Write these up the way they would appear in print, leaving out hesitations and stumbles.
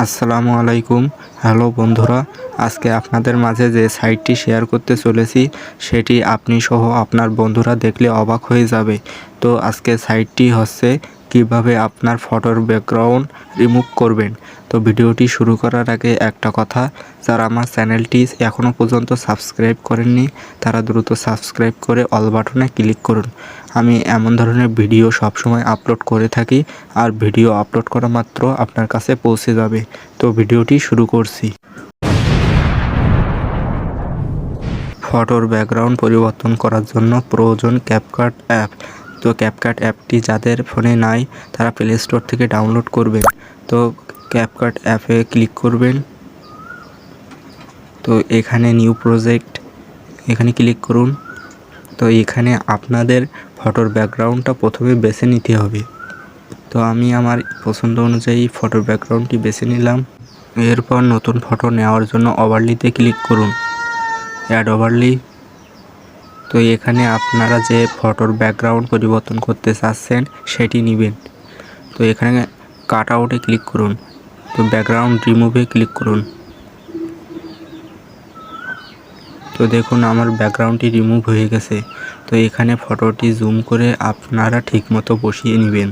আসসালামু আলাইকুম। হ্যালো বন্ধুরা, আজকে আপনাদের মাঝে যে সাইটটি শেয়ার করতে চলেছি সেটি আপনি সহ আপনার বন্ধুরা দেখলে অবাক হয়ে যাবে। তো আজকে সাইটটি হচ্ছে কিভাবে আপনার ফটোর ব্যাকগ্রাউন্ড রিমুভ করবেন। তো ভিডিওটি শুরু করার আগে একটা কথা, যারা আমার চ্যানেলটি এখনও পর্যন্ত সাবস্ক্রাইব করেননি তারা দ্রুত সাবস্ক্রাইব করে অল বাটনে ক্লিক করুন। আমি এমন ধরনের ভিডিও সবসময় আপলোড করে থাকি, আর ভিডিও আপলোড করা মাত্র আপনার কাছে পৌঁছে যাবে। তো ভিডিওটি শুরু করছি। ফটোর ব্যাকগ্রাউন্ড পরিবর্তন করার জন্য প্রয়োজন ক্যাপকাট অ্যাপ। তো ক্যাপকাট অ্যাপটি যাদের ফোনে নাই তারা প্লে স্টোর থেকে ডাউনলোড করবেন। তো ক্যাপকাট অ্যাপে ক্লিক করবেন। তো এখানে নিউ প্রজেক্ট এখানে ক্লিক করুন। তো এখানে আপনাদের ফটোর ব্যাকগ্রাউন্ডটা প্রথমে বেছে নিতে হবে। তো আমি আমার পছন্দ অনুযায়ী ফটোর ব্যাকগ্রাউন্ডটি বেছে নিলাম। এরপর নতুন ফটো নেওয়ার জন্য ওভারলিতে ক্লিক করুন, অ্যাড ওভারলি। তো এখানে আপনারা যে ফটোর ব্যাকগ্রাউন্ড পরিবর্তন করতে চাচ্ছেন সেটি নেবেন। তো এখানে কাট আউটে ক্লিক করুন। তো ব্যাকগ্রাউন্ড রিমুভে ক্লিক করুন। তো দেখুন আমার ব্যাকগ্রাউন্ডটি রিমুভ হয়ে গেছে। তো এখানে ফটোটি জুম করে আপনারা ঠিকমতো বসিয়ে নেবেন।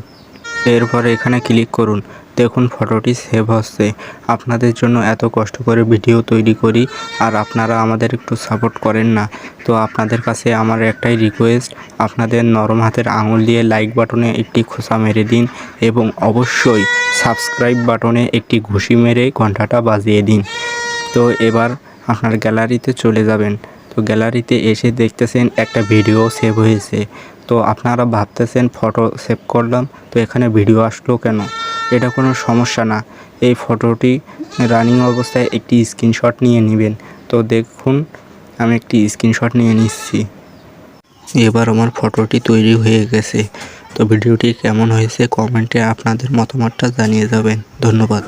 এরপর এখানে ক্লিক করুন। দেখুন ফটোটি সেভ হচ্ছে। আপনাদের জন্য এত কষ্ট করে ভিডিও তৈরি করি আর আপনারা আমাদের একটু সাপোর্ট করেন না। তো আপনাদের কাছে আমার একটাই রিকোয়েস্ট, আপনাদের নরম হাতের আঙুল দিয়ে লাইক বাটনে একটি খোঁচা মেরে দিন এবং অবশ্যই সাবস্ক্রাইব বাটনে একটি ঘুষি মেরে ঘন্টাটা বাজিয়ে দিন। তো এবার আপনার গ্যালারিতে চলে যাবেন। তো গ্যালারিতে এসে দেখতেছেন একটা ভিডিও সেভ হয়েছে। তো আপনারা ভাবতেছেন ফটো সেভ করলাম তো এখানে ভিডিও আসলো কেন? এটা কোনো সমস্যা না। এই ফটোটি রানিং অবস্থায় একটি স্ক্রিনশট নিয়ে নেবেন। তো দেখুন আমি একটি স্ক্রিনশট নিয়ে নিচ্ছি। এবার আমার ফটোটি তৈরি হয়ে গেছে। তো ভিডিওটি কেমন হয়েছে কমেন্টে আপনাদের মতামতটা জানিয়ে যাবেন। ধন্যবাদ।